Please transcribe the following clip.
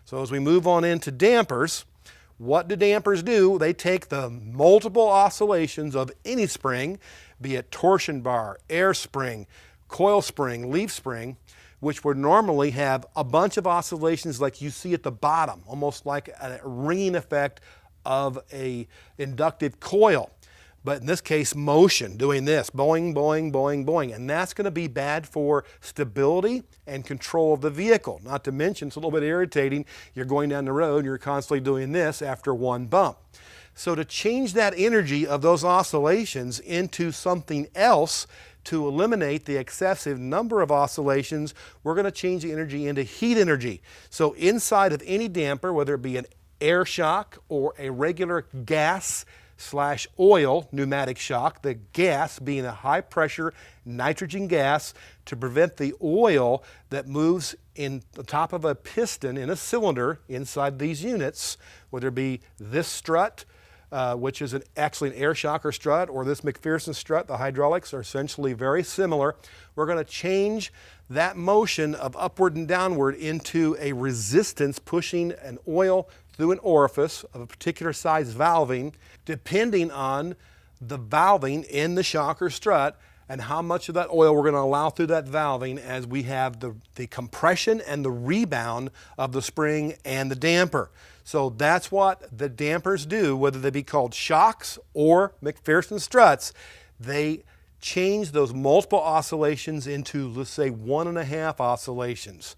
So as we move on into dampers, what do dampers do? They take the multiple oscillations of any spring, be it torsion bar, air spring, coil spring, leaf spring, which would normally have a bunch of oscillations like you see at the bottom, almost like a ringing effect of an inductive coil. But in this case, motion, doing this, boing, boing, boing, boing. And that's going to be bad for stability and control of the vehicle. Not to mention, it's a little bit irritating. You're going down the road, you're constantly doing this after one bump. So to change that energy of those oscillations into something else, to eliminate the excessive number of oscillations, we're going to change the energy into heat energy. So inside of any damper, whether it be an air shock or a regular gas / oil pneumatic shock, the gas being a high pressure nitrogen gas to prevent the oil that moves in the top of a piston in a cylinder inside these units, whether it be this strut, which is actually an air shocker strut, or this McPherson strut. The hydraulics are essentially very similar. We're going to change that motion of upward and downward into a resistance pushing an oil through an orifice of a particular size valving, depending on the valving in the shocker strut and how much of that oil we're going to allow through that valving as we have the compression and the rebound of the spring and the damper. So that's what the dampers do, whether they be called shocks or McPherson struts. They change those multiple oscillations into, let's say, 1.5 oscillations.